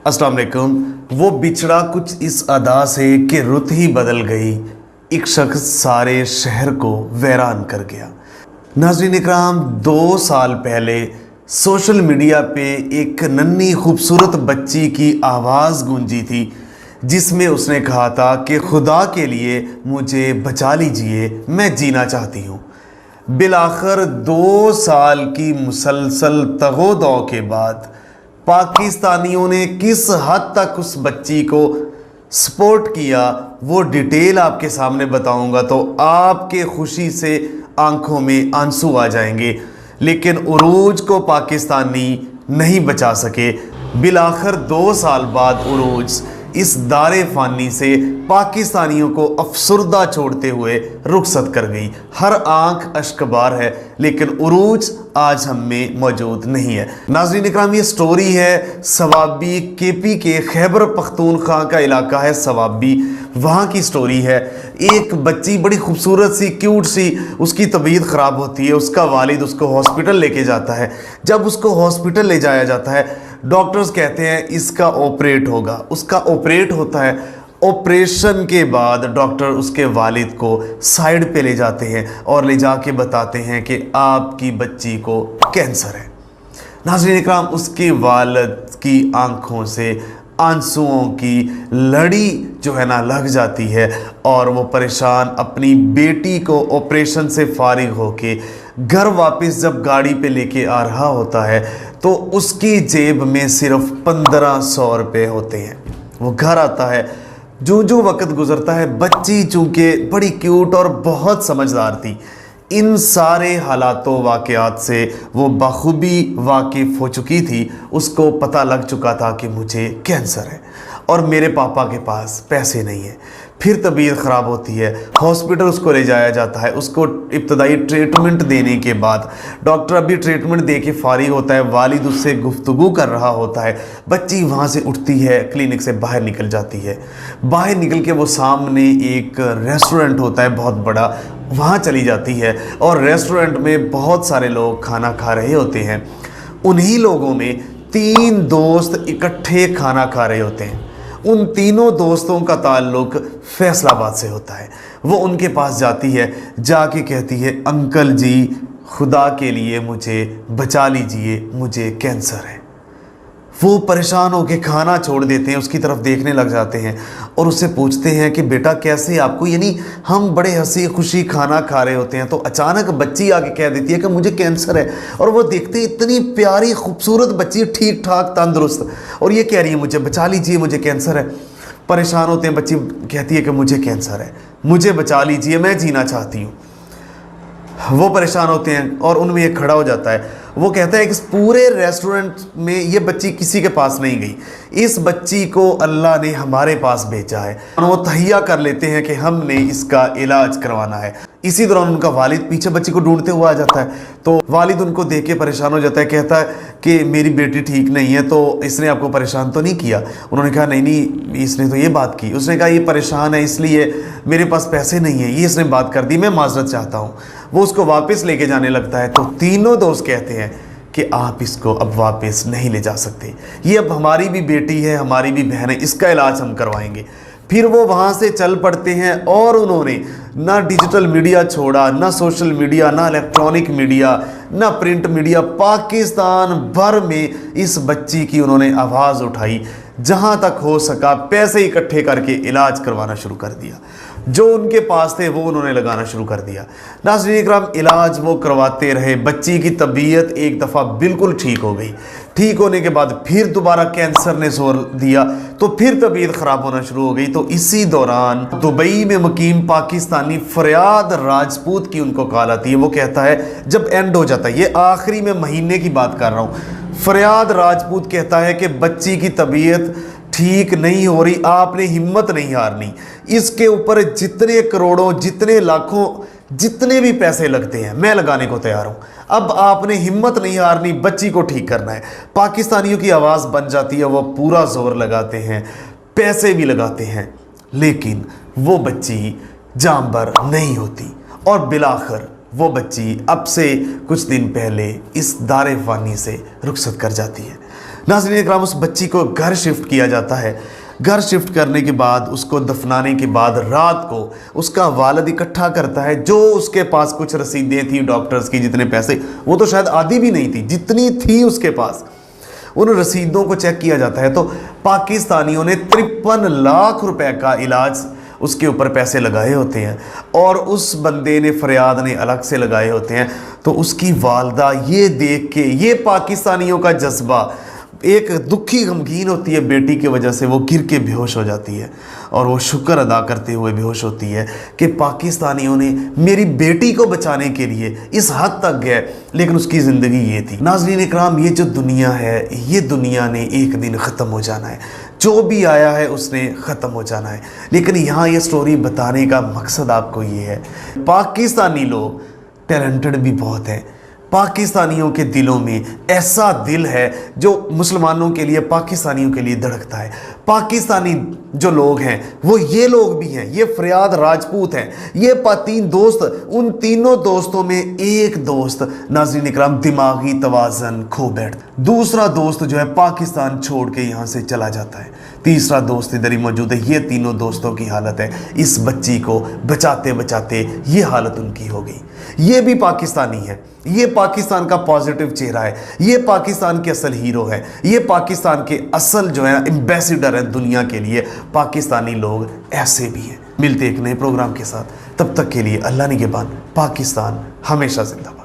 अस्सलाम वालेकुम। वो बिछड़ा कुछ इस अदा से कि रुत ही बदल गई, एक शख्स सारे शहर को वैरान कर गया। नाज़रीन इकराम, 2 साल पहले सोशल मीडिया पे एक नन्ही खूबसूरत बच्ची की आवाज़ गूंजी थी जिसमें उसने कहा था कि खुदा के लिए मुझे बचा लीजिए, मैं जीना चाहती हूँ। बिलाखिर 2 साल की मुसलसल तगो-दो के बाद पाकिस्तानियों ने किस हद तक उस बच्ची को सपोर्ट किया, वो डिटेल आपके सामने बताऊंगा तो आपके खुशी से आंखों में आंसू आ जाएंगे। लेकिन उरूज को पाकिस्तानी नहीं बचा सके। बिलाखिर 2 साल बाद उरूज इस दारे फ़ानी से पाकिस्तानियों को अफसुर्दा छोड़ते हुए रुखसत कर गई। हर आंख अश्कबार है, लेकिन उरूज आज हम में मौजूद नहीं है। नाज़रीन इकराम, ये स्टोरी है सवाबी, केपी के खैबर पख्तूनख्वा का इलाका है सवाबी, वहाँ की स्टोरी है। एक बच्ची बड़ी खूबसूरत सी, क्यूट सी, उसकी तबीयत ख़राब होती है। उसका वालिद उसको हॉस्पिटल लेके जाता है। जब उसको हॉस्पिटल ले जाया जाता है, डॉक्टर्स कहते हैं इसका ऑपरेट होगा। उसका ऑपरेट होता है। ऑपरेशन के बाद डॉक्टर उसके वालिद को साइड पे ले जाते हैं और ले जाके बताते हैं कि आपकी बच्ची को कैंसर है। नाज़रीन इकराम, उसके वालिद की आंखों से आंसुओं की लड़ी जो है ना लग जाती है और वो परेशान अपनी बेटी को ऑपरेशन से फारिग होके घर वापस जब गाड़ी पे लेके आ रहा होता है तो उसकी जेब में सिर्फ 1500 रुपये होते हैं। वो घर आता है, जो वक्त गुजरता है, बच्ची चूँकि बड़ी क्यूट और बहुत समझदार थी, इन सारे हालातों वाक़यात से वो बखूबी वाकिफ़ हो चुकी थी। उसको पता लग चुका था कि मुझे कैंसर है और मेरे पापा के पास पैसे नहीं है। फिर तबीयत ख़राब होती है, हॉस्पिटल उसको ले जाया जाता है। उसको इब्तदाई ट्रीटमेंट देने के बाद डॉक्टर अभी ट्रीटमेंट दे के फारिग होता है, वालिद उससे गुफ्तगू कर रहा होता है। बच्ची वहाँ से उठती है, क्लिनिक से बाहर निकल जाती है। बाहर निकल के वो सामने एक रेस्टोरेंट होता है बहुत बड़ा, वहाँ चली जाती है और रेस्टोरेंट में बहुत सारे लोग खाना खा रहे होते हैं। उन्हीं लोगों में 3 दोस्त इकट्ठे खाना खा रहे होते हैं। उन तीनों दोस्तों का ताल्लुक फैसलाबाद से होता है। वो उनके पास जाती है, जाके कहती है, अंकल जी खुदा के लिए मुझे बचा लीजिए, मुझे कैंसर है। वो परेशान होकर खाना छोड़ देते हैं, उसकी तरफ देखने लग जाते हैं और उससे पूछते हैं कि बेटा कैसे आपको, यानी हम बड़े हंसी खुशी खाना खा रहे होते हैं तो अचानक बच्ची आके कह देती है कि मुझे कैंसर है। और वो देखते इतनी प्यारी खूबसूरत बच्ची, ठीक ठाक तंदुरुस्त, और ये कह रही है मुझे बचा लीजिए, मुझे कैंसर है। परेशान होते हैं, बच्ची कहती है कि मुझे कैंसर है, मुझे बचा लीजिए, मैं जीना चाहती हूँ। वो परेशान होते हैं और उनमें एक खड़ा हो जाता है। वो कहता है कि इस पूरे रेस्टोरेंट में ये बच्ची किसी के पास नहीं गई, इस बच्ची को अल्लाह ने हमारे पास भेजा है। वो तहिया कर लेते हैं कि हमने इसका इलाज करवाना है। इसी दौरान उनका वालिद पीछे बच्ची को ढूंढते हुआ आ जाता है तो वालिद उनको देख के परेशान हो जाता है, कहता है कि मेरी बेटी ठीक नहीं है, तो इसने आपको परेशान तो नहीं किया? उन्होंने कहा नहीं, इसने तो ये बात की। उसने कहा ये परेशान है इसलिए मेरे पास पैसे नहीं है, ये इसने बात कर दी, मैं माजरत चाहता हूँ। वो उसको वापस लेके जाने लगता है तो तीनों दोस्त कहते हैं कि आप इसको अब वापस नहीं ले जा सकते, ये अब हमारी भी बेटी है, हमारी भी बहन है, इसका इलाज हम करवाएंगे। फिर वो वहाँ से चल पड़ते हैं और उन्होंने ना डिजिटल मीडिया छोड़ा, ना सोशल मीडिया, ना इलेक्ट्रॉनिक मीडिया, ना प्रिंट मीडिया। पाकिस्तान भर में इस बच्ची की उन्होंने आवाज़ उठाई, जहाँ तक हो सका पैसे इकट्ठे करके इलाज करवाना शुरू कर दिया। जो उनके पास थे वो उन्होंने लगाना शुरू कर दिया। नाज़रीन इकराम, इलाज वो करवाते रहे। बच्ची की तबीयत एक दफ़ा बिल्कुल ठीक हो गई। ठीक होने के बाद फिर दोबारा कैंसर ने जोर दिया तो फिर तबीयत ख़राब होना शुरू हो गई। तो इसी दौरान दुबई में मुकीम पाकिस्तानी फरियाद राजपूत की उनको कॉल आती है। वो कहता है, जब एंड हो जाता है, ये आखिरी में महीने की बात कर रहा हूँ, फरियाद राजपूत कहता है कि बच्ची की तबीयत ठीक नहीं हो रही, आपने हिम्मत नहीं हारनी, इसके ऊपर जितने करोड़ों, जितने लाखों, जितने भी पैसे लगते हैं मैं लगाने को तैयार हूँ। अब आपने हिम्मत नहीं हारनी, बच्ची को ठीक करना है। पाकिस्तानियों की आवाज़ बन जाती है, वो पूरा जोर लगाते हैं, पैसे भी लगाते हैं, लेकिन वो बच्ची जांबर नहीं होती। और बिलाखिर वो बच्ची अब से कुछ दिन पहले इस दारे फ़ानी से रुखसत कर जाती है। नाज़रीन इकराम, उस बच्ची को घर शिफ्ट किया जाता है। घर शिफ्ट करने के बाद, उसको दफनाने के बाद रात को उसका वालिद इकट्ठा करता है जो उसके पास कुछ रसीदें थी डॉक्टर्स की, जितने पैसे, वो तो शायद आधी भी नहीं थी, जितनी थी उसके पास, उन रसीदों को चेक किया जाता है। तो पाकिस्तानियों ने 53 लाख रुपए का इलाज उसके ऊपर पैसे लगाए होते हैं और उस बंदे ने, फरियाद ने अलग से लगाए होते हैं। तो उसकी वालदा ये देख के, ये पाकिस्तानियों का जज्बा, एक दुखी गमगीन होती है बेटी की वजह से, वो गिर के बेहोश हो जाती है और वो शुक्र अदा करते हुए बेहोश होती है कि पाकिस्तानियों ने मेरी बेटी को बचाने के लिए इस हद तक गए, लेकिन उसकी ज़िंदगी ये थी। नाज़रीन इकराम, ये जो दुनिया है, ये दुनिया ने एक दिन ख़त्म हो जाना है। जो भी आया है उसने ख़त्म हो जाना है। लेकिन यहाँ ये स्टोरी बताने का मकसद आपको ये है, पाकिस्तानी लोग टैलेंटेड भी बहुत हैं। पाकिस्तानियों के दिलों में ऐसा दिल है जो मुसलमानों के लिए, पाकिस्तानियों के लिए धड़कता है। पाकिस्तानी जो लोग हैं वो ये लोग भी हैं, ये फरियाद राजपूत हैं, ये 3 दोस्त, उन तीनों दोस्तों में एक दोस्त नाज़रीन इकराम दिमागी तवाज़न खो बैठता, दूसरा दोस्त जो है पाकिस्तान छोड़ के यहाँ से चला जाता है, तीसरा दोस्त इधर ही मौजूद है। ये तीनों दोस्तों की हालत है, इस बच्ची को बचाते बचाते ये हालत उनकी हो गई। ये भी पाकिस्तानी है, ये पाकिस्तान का पॉजिटिव चेहरा है, ये पाकिस्तान के असल हीरो है, ये पाकिस्तान के असल जो है एम्बेसडर हैं दुनिया के लिए। पाकिस्तानी लोग ऐसे भी हैं। मिलते एक नए प्रोग्राम के साथ, तब तक के लिए अल्लाह निगहबान। पाकिस्तान हमेशा जिंदा।